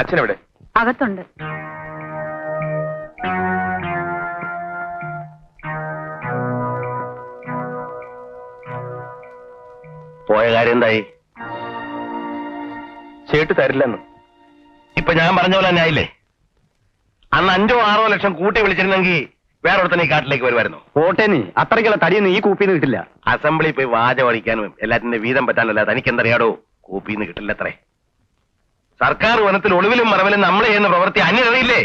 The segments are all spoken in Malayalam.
അച്ഛനെവിടെ? അകത്തുണ്ട്. പോയ കാര്യം എന്തായി? ചേട്ട് തരില്ലെന്ന്. ഇപ്പൊ ഞാൻ പറഞ്ഞ പോലെ തന്നെ ആയില്ലേ? അന്ന് 5 or 6 ലക്ഷം കൂട്ടി വിളിച്ചിരുന്നെങ്കിൽ വേറെ ഒരുത്തന്നെ ഈ കാട്ടിലേക്ക് വരുമായിരുന്നു. കോട്ടേനി അത്രയ്ക്കുള്ള തടിയൊന്നും ഈ കൂപ്പിന്ന് കിട്ടില്ല. അസംബ്ലി പോയി വാചം അടിക്കാനും എല്ലാറ്റിന്റെ വീതം പറ്റാനല്ല തനിക്ക് എന്തറിയാടോ? കൂപ്പിന്ന് കിട്ടില്ല അത്രേ. സർക്കാർ വനത്തിൽ ഒളിവിലും മറവിലും നമ്മൾ ചെയ്യുന്ന പ്രവൃത്തി അന്യതയില്ലേ?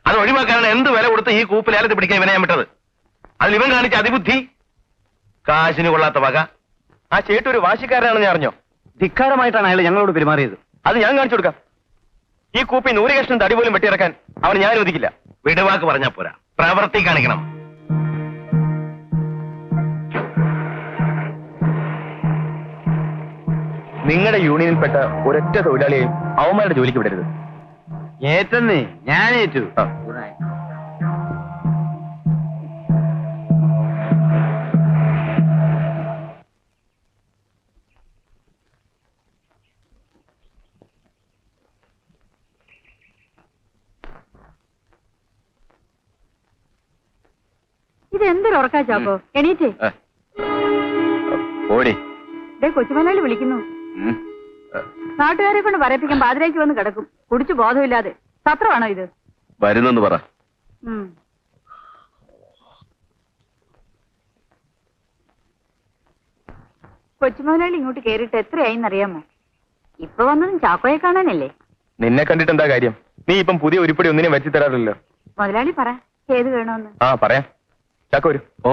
അത് ഒഴിവാക്കാനാണ് എന്ത് വില കൊടുത്ത് ഈ കൂപ്പ് ലേലത്തിൽ പിടിക്കാൻ ഇവനെ ഞാൻ വിട്ടത്. അതിൽ ഇവൻ കാണിച്ച അതിബുദ്ധി, കാശിന് കൊള്ളാത്ത വക. ആ ചേട്ട് ഒരു വാശിക്കാരനാണെന്ന് അറിഞ്ഞോ? ധിക്കാരമായിട്ടാണ് അയാൾ ഞങ്ങളോട് പെരുമാറിയത്. അത് ഞാൻ കാണിച്ചു കൊടുക്കാം. ഈ കൂപ്പി 100 കഷ്ണം തടി പോലും വെട്ടിയിറക്കാൻ അവൻ ഞാൻ അനുവദിക്കില്ല. വിടുവാക്ക് പറഞ്ഞാ പോരാ, പ്രവൃത്തി കാണിക്കണം. നിങ്ങളുടെ യൂണിയനിൽപ്പെട്ട ഒരൊറ്റ തൊഴിലാളിയെയും അവന്മാരുടെ ജോലിക്ക് വിടരുത്. ഏറ്റെന്നേ, ഞാൻ ഏറ്റു. ഇതെന്തൊരു ഉറക്കാ ചാക്കോ? എണീറ്റേ. ഓടി. കൊച്ചുമലയാളി വിളിക്കുന്നു. നാട്ടുകാരെ കൊണ്ട് പറയിപ്പിക്കാൻ പാതിരേക്ക് വന്ന് കിടക്കും, കുടിച്ചു ബോധമില്ലാതെ. സത്രമാണോ ഇത്? വരുന്നെന്ന് പറ. കൊച്ചുമലയാളി ഇങ്ങോട്ട് കേറിയിട്ട് എത്രയായിന്നറിയാമോ? ഇപ്പൊ വന്നതും ചാക്കോയെ കാണാനല്ലേ? നിന്നെ കണ്ടിട്ട് എന്താ കാര്യം? നീ ഇപ്പം പുതിയ ഉരുപ്പടി ഒന്നിനും വെച്ച് തരാറില്ലല്ലോ. മുതലാളി പറ, ഏത് വേണമെന്ന്. ആ പറയാം. ചാക്കോ വരൂ. ഓ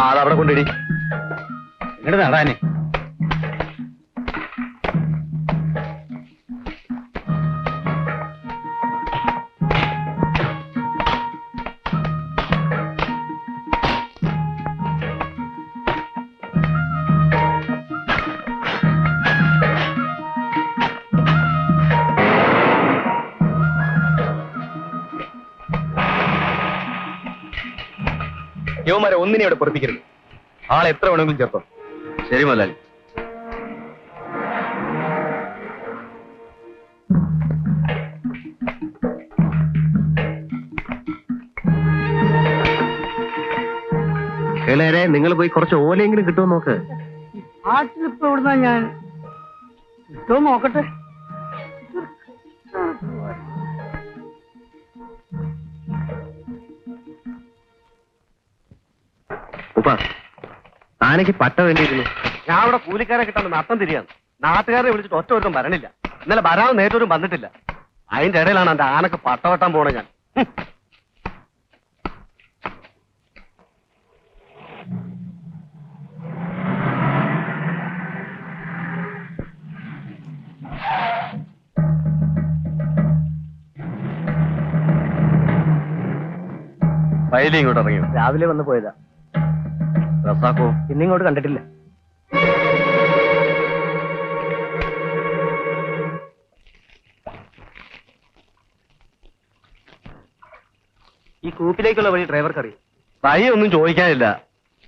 അതവിടെ കൊണ്ടിടി. ഇങ്ങോട്ട് നടാനെ. യുവമാരെ ഒന്നിനെ അവിടെ പൊറപ്പിക്കരുത്. ആളെ എത്ര വേണമെങ്കിലും ചേർത്തോ. ശരി മുതലാളി. കേളേരെ, നിങ്ങൾ പോയി കുറച്ച് ഓലയെങ്കിലും കിട്ടുമോ നോക്ക്. ആട്ടിലിപ്പോ എവിടുന്നാ ഞാൻ കിട്ടുമോ നോക്കട്ടെ. ആനയ്ക്ക് പട്ട വേണ്ടിയിരുന്നു. ഞാൻ അവിടെ കൂലിക്കാരെ കിട്ടാൻ നട്ടം തിരിയാണ്. നാട്ടുകാരെ വിളിച്ചിട്ട് ഒറ്റ ഒരുത്തും വരണില്ല. ഇന്നലെ വരാൻ നേരിട്ടൊരും വന്നിട്ടില്ല. അതിന്റെ ഇടയിലാണ് എന്റെ ആനക്ക് പട്ട വെട്ടാൻ പോണേ ഞാൻ. വയലി ഇങ്ങോട്ട് ഇറങ്ങി. രാവിലെ വന്ന് പോയതാ. റസാക്കോ ഇന്നിങ്ങോട്ട് കണ്ടിട്ടില്ല. ഈ കൂപ്പിലേക്കുള്ള വഴി ഡ്രൈവർക്ക് അറിയും. വഴി ഒന്നും ചോദിക്കാനില്ല.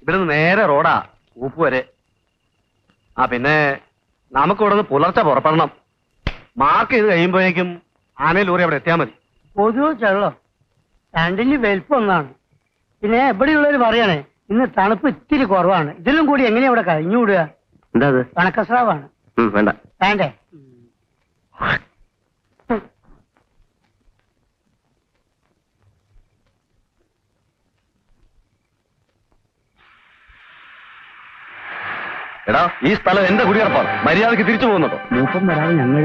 ഇവിടുന്ന് നേരെ റോഡാ കൂപ്പ് വരെ. ആ പിന്നെ നമുക്ക് ഇവിടെ നിന്ന് പുലർച്ചെ പുറപ്പെടണം. മാർക്ക് ചെയ്ത് കഴിയുമ്പോഴേക്കും ആനയിൽ ലോറി അവിടെ എത്തിയാൽ മതി. പൊതുവെ ചെള്ളം രണ്ടിന് വലിപ്പം ഒന്നാണ്. പിന്നെ എവിടെയുള്ളവര് പറയണേ ഇന്ന് തണുപ്പ് ഇത്തിരി കുറവാണ്. ഇതിലും കൂടി എങ്ങനെയാ ഇവിടെ കഴിഞ്ഞുകൂടുക? എന്താ അത്? കണക്കസ്രാവാണ്. വേണ്ട. വേണ്ടേ? എടാ, ഈ സ്ഥലം എന്റെ കുടിയറപ്പാണ്. മര്യാദക്ക് തിരിച്ചു പോകുന്നുണ്ടോ? മൂപ്പം വരാതെ ഞങ്ങൾ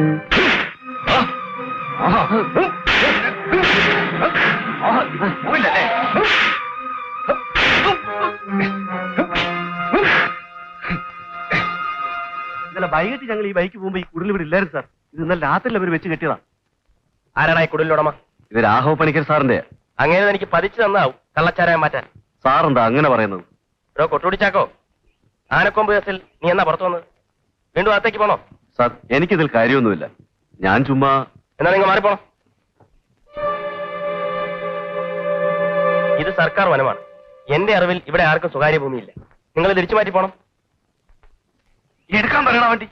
ഇന്നലെ വൈകിട്ട് ഞങ്ങൾ ഈ ബൈക്ക് പോകുമ്പോ ഈ കുടിൽ ഇവിടെ ഇല്ലായിരുന്നു സാർ. ഇത് ഇന്നലെ രാത്രി അവർ വെച്ച് കെട്ടിയതാ. ആരാടാ ഈ കുടിലുടമ? ഇത് രാഘവ പണിക്കർ സാറിന്റെ. അങ്ങനെ എനിക്ക് പതിച്ചു തന്നാവും കള്ളച്ചാരായം മാറ്റാൻ. സാറെന്താ അങ്ങനെ പറയുന്നത്? കൊട്ടുപിടിച്ചാക്കോ, ആനക്കൊമ്പ് കേസിൽ നീ എന്നാ പുറത്തു വന്നത്? വീണ്ടും അകത്തേക്ക് പോണോ? സാർ എനിക്കിതിൽ കാര്യമൊന്നുമില്ല. ഞാൻ ചുമ്മാ. എന്നാ നിങ്ങൾ മാറിപ്പോണം. ഇത് സർക്കാർ വനമാണ്. എന്റെ അറിവിൽ ഇവിടെ ആർക്കും സ്വകാര്യ ഭൂമിയില്ല. നിങ്ങൾ തിരിച്ചു മാറ്റി പോണം. എടുക്കാൻ പറയണ വണ്ടി.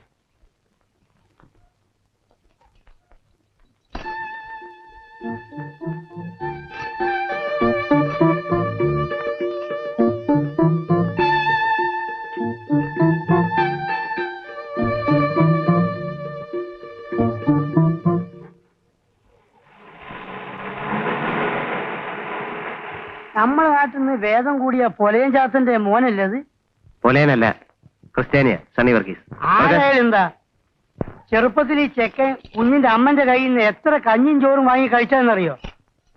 നമ്മുടെ നാട്ടിൽ നിന്ന് വേദം കൂടിയ പൊലയൻ ചാത്തന്റെ മോനല്ലേ അത്? പൊലയനല്ല, ക്രിസ്ത്യാനിയ, സണ്ണി വർഗീസ്. ആരായാലും എന്താ, ചെറുപ്പത്തിൽ ഈ ചെക്കൻ കുഞ്ഞിന്റെ അമ്മന്റെ കയ്യിൽ നിന്ന് എത്ര കഞ്ഞിയും ചോറും വാങ്ങി കഴിച്ചതെന്നറിയോ?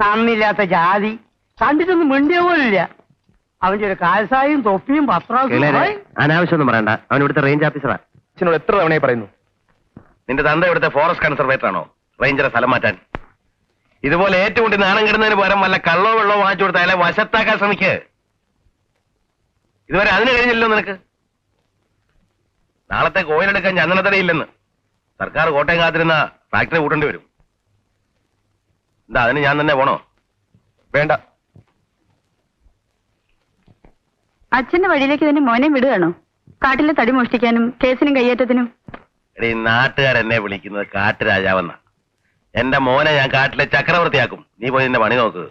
നന്ദില്ലാത്ത ജാതി, കണ്ടിട്ടൊന്നും മിണ്ടിയ പോലില്ല. അവന്റെ ഒരു കാൽസായും തൊപ്പിയും പത്രാവും. അനാവശ്യമൊന്നും പറയണ്ട, അവൻ ഇവിടുത്തെ റേഞ്ച് ഓഫീസറാ. അച്ഛനോട് എത്ര തവണയായി പറയുന്നു? നിന്റെ തന്ത ഇവിടുത്തെ ഫോറസ്റ്റ് കൺസർവേറ്റർ ആണോ റേഞ്ചറെ സ്ഥലം മാറ്റാൻ? ഇതുപോലെ ഏറ്റുമുട്ടി നാണം കിടുന്നതിന് പകരം വല്ല കള്ളോ വെള്ളോ വാങ്ങിച്ചു കൊടുത്താൽ അയാളെ വശത്താക്കാൻ ശ്രമിക്ക്. ഇതുവരെ അതിന് കഴിഞ്ഞില്ലല്ലോ നിനക്ക്. നാളത്തെ കോയിലെടുക്കാൻ ചന്ദനത്തടയില്ലെന്ന് സർക്കാർ കോട്ടയം കാത്തിരുന്ന ഫാക്ടറി കൂട്ടേണ്ടി വരും. എന്താ അതിന് ഞാൻ തന്നെ പോണോ? വേണ്ട. അച്ഛന്റെ വഴിയിലേക്ക് തന്നെ മോനെ വിടുകയാണോ? കാട്ടിലെ തടി മോഷ്ടിക്കാനും കേസിനും കയ്യേറ്റത്തിനും. എടീ, നാട്ടുകാരെന്നെ വിളിക്കുന്നത് കാട്ടുരാജാവെന്ന. എന്റെ മോനെ ഞാൻ കാട്ടിലെ ചക്രവർത്തിയാക്കും. നീ പോയി നിന്റെ പണി നോക്ക്.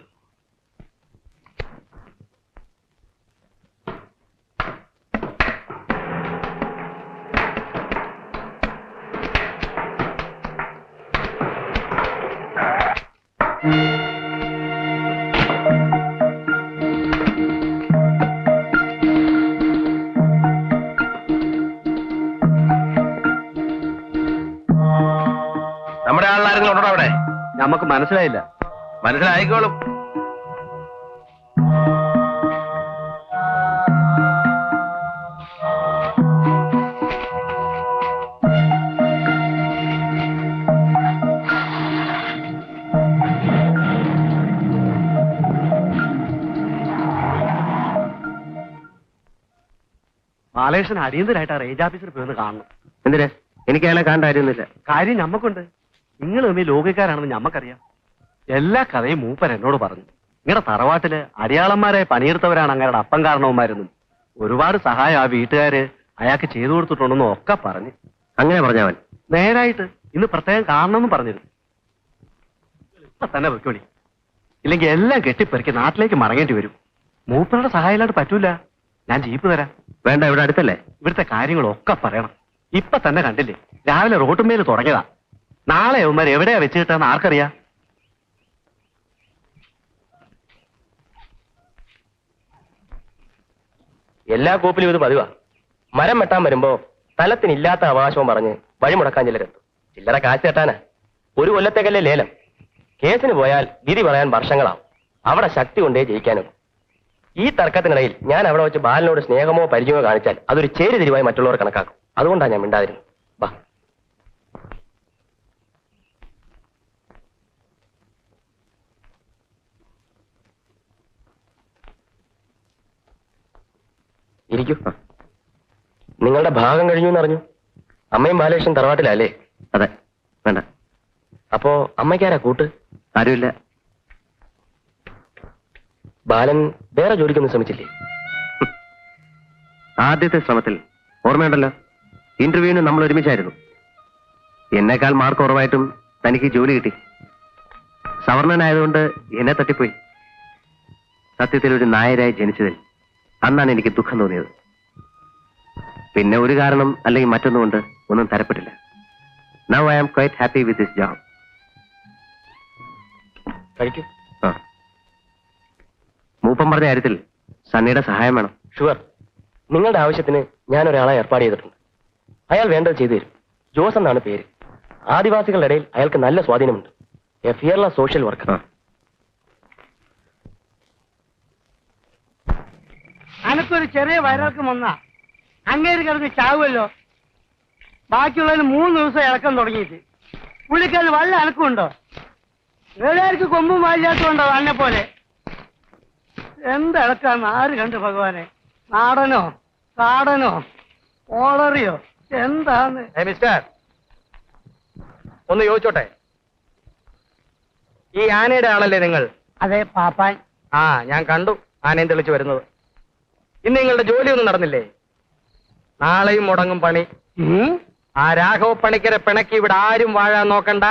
നമ്മുടെ ആളിലാരെങ്കിലും ഉണ്ടോ അവിടെ? നമുക്ക് മനസ്സിലായില്ല. മനസ്സിലായിക്കോളും. ബാലകൃഷ്ണൻ അടിയന്തരായിട്ട് റേഞ്ച് ഓഫീസർ പോയി കാണണം. എന്തിനാ? എനിക്ക് അയാളെ കാണേണ്ട കാര്യമൊന്നുമില്ല. കാര്യം ഞമ്മക്കുണ്ട്. നിങ്ങൾ തമ്മിൽ ലോകിക്കാരാണെന്ന് ഞമ്മക്കറിയാം. എല്ലാ കഥയും മൂപ്പർ എന്നോട് പറഞ്ഞു. നിങ്ങളുടെ തറവാട്ടില് അടിയാളന്മാരെ പണിയെടുത്തവരാണ് അങ്ങയുടെ അപ്പം കാരണവന്മാരെന്നും ഒരുപാട് സഹായം ആ വീട്ടുകാര് അയാൾക്ക് ചെയ്തു കൊടുത്തിട്ടുണ്ടെന്നും ഒക്കെ പറഞ്ഞു. അങ്ങനെ പറഞ്ഞവൻ നേരായിട്ട് ഇന്ന് പ്രത്യേകം കാണണമെന്നും പറഞ്ഞിരുന്നു. ഇപ്പൊ തന്നെ വെക്കോളി, ഇല്ലെങ്കിൽ എല്ലാം കെട്ടിപ്പെറുക്കി നാട്ടിലേക്ക് മടങ്ങേണ്ടി വരും. മൂപ്പരുടെ സഹായം ഇല്ലാണ്ട് പറ്റൂല. ഞാൻ ജീപ്പ് തരാം. വേണ്ട, ഇവിടെ അടുത്തല്ലേ. ഇവിടുത്തെ കാര്യങ്ങളൊക്കെ പറയണം. ഇപ്പൊ തന്നെ കണ്ടില്ലേ, രാവിലെ റോട്ടുമേൽ തുടങ്ങിയതാ. നാളെ അവന്മാർ എവിടെയാ വെച്ചിട്ടാന്ന് ആർക്കറിയാ? എല്ലാ കോപ്പിലും ഇത് പതിവാ. മരം വെട്ടാൻ വരുമ്പോ സ്ഥലത്തിനില്ലാത്ത അവകാശവും പറഞ്ഞ് വഴിമുടക്കാൻ ചിലരെത്തും. ചില്ലറ കാശ് കെട്ടാനാ. ഒരു കൊല്ലത്തേക്കല്ലേ ലേലം. കേസിന് പോയാൽ വിധി പറയാൻ വർഷങ്ങളാവും. അവിടെ ശക്തി കൊണ്ടേ ജയിക്കാനും. ഈ തർക്കത്തിനിടയിൽ ഞാൻ അവിടെ വെച്ച് ബാലനോട് സ്നേഹമോ പരിചയമോ കാണിച്ചാൽ അതൊരു ചേരി തിരിവായി മറ്റുള്ളവർ കണക്കാക്കും. അതുകൊണ്ടാണ് ഞാൻ മിണ്ടാതിരുന്നത്. ബാ. ഇരിക്കൂ. നിങ്ങളുടെ ഭാഗം കഴിഞ്ഞു എന്നറിഞ്ഞു. അമ്മയും ബാലകൃഷ്ണൻ തറവാട്ടിലല്ലേ? അതെ. വേണ്ട. അപ്പോ അമ്മയ്ക്കാരാ കൂട്ട്? ആരുമില്ല. ബാലൻ വേറെ ജോലിക്കൊന്നും ശ്രമിച്ചില്ലേ? ആദ്യത്തെ ശ്രമത്തിൽ ഓർമ്മയുണ്ടല്ലോ, ഇന്റർവ്യൂവിന് നമ്മൾ ഒരുമിച്ചായിരുന്നു. എന്നേക്കാൾ മാർക്ക് കുറവായിട്ടും തനിക്ക് ജോലി കിട്ടി. സവർണനായതുകൊണ്ട് എന്നെ തട്ടിപ്പോയി. സത്യത്തിൽ ഒരു നായരായി ജനിച്ചതിൽ അന്നാണ് എനിക്ക് ദുഃഖം തോന്നിയത്. പിന്നെ ഒരു കാരണം അല്ലെങ്കിൽ മറ്റൊന്നുകൊണ്ട് ഒന്നും തരപ്പെട്ടില്ല. Now I am quite happy with this job. കഴിക്കൂ. മൂപ്പം പറഞ്ഞ കാര്യത്തിൽ സണ്ണിയുടെ സഹായം വേണം. ഷുവർ. നിങ്ങളുടെ ആവശ്യത്തിന് ഞാൻ ഒരാളെ ഏർപ്പാട് ചെയ്തിട്ടുണ്ട്. അയാൾ വേണ്ടത് ചെയ്തു തരും. ജോസ് എന്നാണ് പേര്. ആദിവാസികളുടെ ഇടയിൽ അയാൾക്ക് നല്ല സ്വാധീനമുണ്ട്. A fearless social worker. അനക്കൊരു ചെറിയ വയറിളക്കം വന്നാ അങ്ങേര് കിടന്ന് ചാവുമല്ലോ. ബാക്കിയുള്ളതിന് 3 ദിവസം ഇളക്കം തുടങ്ങിയിട്ട് പുള്ളിക്കത് വല്ല അനക്കമുണ്ടോ? വേലാർക്ക് കൊമ്പും വായില്ലാത്തതുണ്ടോ അന്നെ പോലെ? എന്തിളക്കാന്ന് ആര് കണ്ടു ഭഗവാനെ? നാടനോ കാടനോ ഓളറിയോ എന്താണ്? മിസ്റ്റർ, ഒന്ന് ചോദിച്ചോട്ടെ, ഈ ആനയുടെ ആളല്ലേ നിങ്ങൾ? അതെ പാപ്പാൻ. ആ, ഞാൻ കണ്ടു ആനയും തെളിച്ചു വരുന്നത്. ഇന്ന് നിങ്ങളുടെ ജോലിയൊന്നും നടന്നില്ലേ? നാളെയും മുടങ്ങും പണി. ആ രാഘവ പണിക്കരെ പിണക്കി ഇവിടെ ആരും വാഴാൻ നോക്കണ്ട.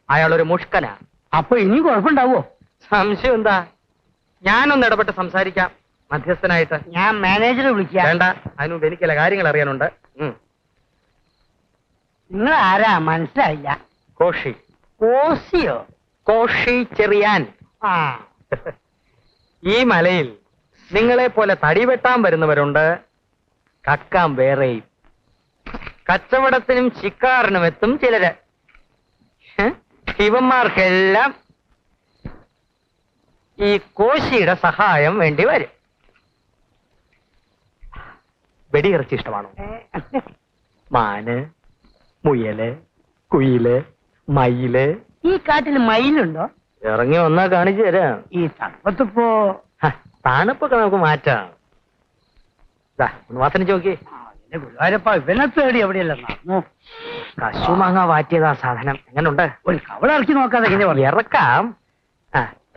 അയാളൊരു മുഷ്കനാ. അപ്പൊ ഇനി കുഴപ്പമുണ്ടാവോ? സംശയം എന്താ? ഞാനൊന്ന് ഇടപെട്ട് സംസാരിക്കാം മധ്യസ്ഥനായിട്ട്. ഞാൻ മാനേജറെ വിളിക്കാം. വേണ്ട, അതിനുമുമ്പ് എനിക്ക് ചില കാര്യങ്ങൾ അറിയാനുണ്ട്. നിങ്ങൾ ആരാ മനസ്സിലായില്ല? കോഷി. കോശിയോ? കോഷി ചെറിയാൻ. ആ, ഈ മലയിൽ നിങ്ങളെ പോലെ തടി വെട്ടാൻ വരുന്നവരുണ്ട്, കക്കാൻ വേറെയും. കച്ചവടത്തിനും ശിക്കാറിനും എത്തും ചിലര്. ഇവന്മാർക്കെല്ലാം ഈ കോശിയുടെ സഹായം വേണ്ടി വരും. വെടിയിറച്ചി ഇഷ്ടമാണോ? മാന്, മുയല്, കുയില്, മയില്. ഈ കാട്ടിൽ മയിലുണ്ടോ? ഇറങ്ങി വന്നാ കാണിച്ചു തരാം. ഈ തണുപ്പത്തിപ്പോ തണുപ്പൊക്കെ നമുക്ക് മാറ്റാം. ഒന്ന് വാസനിച്ച് നോക്കി. ഗുരുവായൂരപ്പ, ഇവനെ തേടി എവിടെയല്ല നടന്നു. കശുമാങ്ങ വാറ്റിയതാ സാധനം. എങ്ങനുണ്ട്? ഒരു കവളിറക്കി നോക്കാതെ എങ്ങനെ പറയാം? ഇറക്കാം.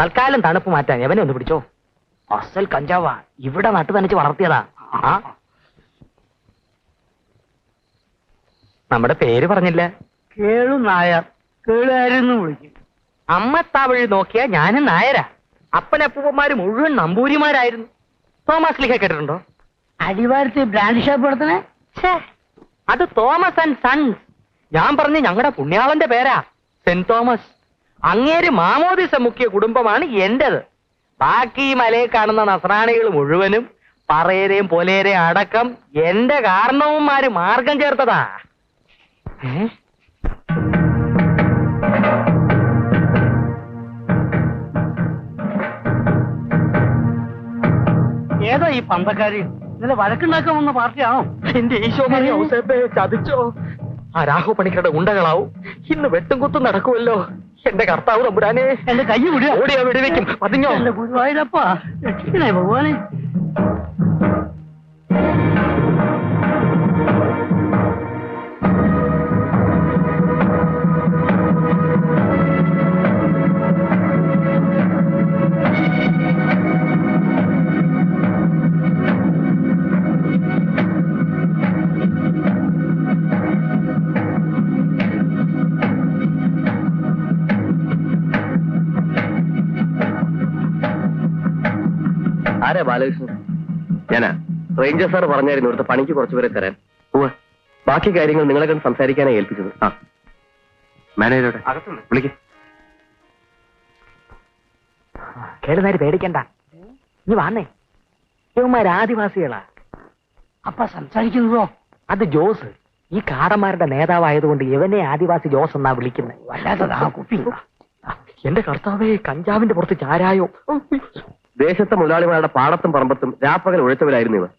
തൽക്കാലം തണുപ്പ് മാറ്റാൻ എവനെ ഒന്ന് പിടിച്ചോ. അസൽ കഞ്ചാവാ, ഇവിടെ നട്ടു തനിച്ച് വളർത്തിയതാ. നമ്മുടെ പേര് പറഞ്ഞില്ല. കേളു നായർ. കേളുകാരെന്ന് വിളിക്കും. അമ്മത്താവഴി നോക്കിയാ ഞാനും നായരാ. അപ്പനപ്പൂപ്പന്മാര് മുഴുവൻ നമ്പൂരിമാരായിരുന്നു. തോമസ് ലീഗ കേട്ടിട്ടുണ്ടോ? അടിവാരത്ത് ബ്രാൻഡ് ഷോപ്പ് നടത്തണേ? അത് തോമസ് ആൻഡ് സൺസ്. ഞാൻ പറഞ്ഞ ഞങ്ങളുടെ പുണ്യാളന്റെ പേരാ, സെന്റ് തോമസ്. അങ്ങേര് മാമോദിസ മുഖ്യ കുടുംബമാണ് എന്റേത്. ബാക്കി മലയിൽ കാണുന്ന നസ്രാണികൾ മുഴുവനും പറയരെയും പൊലേരെയും അടക്കം എന്റെ കാരണവന്മാര് മാർഗം ചേർത്തതാ. ഏതോ ഈ പമ്പക്കാരി ഇന്നലെ വഴക്കുണ്ടാക്കാൻ വന്ന പാർട്ടിയാണോ? എന്റെ ഈശോ ചതിച്ചോ? ആ രാഘവ പണിക്കരുടെ ഗുണ്ടകളാവും. ഇന്ന് വെട്ടും കുത്തും നടക്കുമല്ലോ. എന്റെ കർത്താവ് തമ്പുരാനെ, എന്റെ കൈ വിടുക. ഓടിയാ വെടിവെക്കും. പതിഞ്ഞോ? എന്റെ ഗുരുവായൂരപ്പ, രക്ഷിക്കണേ ഭഗവാനെ. ആരാ ബാലകൃഷ്ണൻ? ഞാനാ. റേഞ്ചർ സാർ പറഞ്ഞായിരുന്നു ഇവിടുത്തെ പണിക്ക് കുറച്ചുപേരെ തരാൻ. ബാക്കി കാര്യങ്ങൾ നിങ്ങളെ കണ്ട് സംസാരിക്കാനാ ഏൽപ്പിച്ചത്. ആ, മാനേജരോടെ വിളിക്ക്. കേടുന്നേര് പേടിക്കണ്ട, നീ വന്നേ. ഇവന്മാർ ആദിവാസികളാ. അപ്പ സംസാരിക്കുന്നതോ? അത് ജോസ്. ഈ കാടന്മാരുടെ നേതാവായതുകൊണ്ട് ഇവനെ ആദിവാസി ജോസ് എന്നാ വിളിക്കുന്നത്. വല്ലാത്തതാ കുപ്പി. എന്റെ കർത്താവേ, കഞ്ചാവിന്റെ പുറത്ത് ചാരായോ. ദേശത്തെ മുതലാളിമാരുടെ പാടത്തും പറമ്പത്തും രാപ്പകൽ ഉழைച്ചവരായിരുന്നു ഇവർ.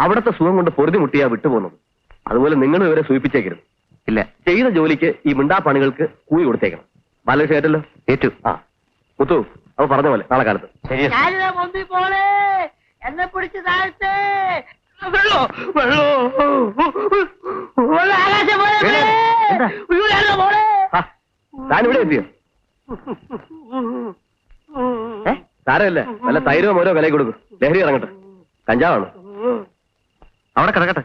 അവിടുത്തെ സുഖം കൊണ്ട് പൊറുതി മുട്ടിയാ വിട്ടുപോകുന്നത്. അതുപോലെ നിങ്ങൾ ഇവരെ സൂചിപ്പിച്ചേക്കരുത്. ഇല്ല, ചെയ്ത ജോലിക്ക് ഈ മിണ്ടാപ്പണികൾക്ക് കൂലി കൊടുത്തേക്കണം. ബാലകൃഷ്ണൻ ഏറ്റല്ലോ? ഏറ്റു. ആ മുത്തു, അവ പറഞ്ഞ പോലെ നാളെ കാലത്ത്. എന്നെ പിടിച്ച് താഴ്ത്തേ. താനിവിടെ എത്തിയോ? സാരമില്ല, വല്ല തൈരോ മോരോ വില കൊടുക്കും. ലഹരി ഇറങ്ങട്ടെ. കഞ്ചാവാണ്. അവിടെ കിടക്കട്ടെ.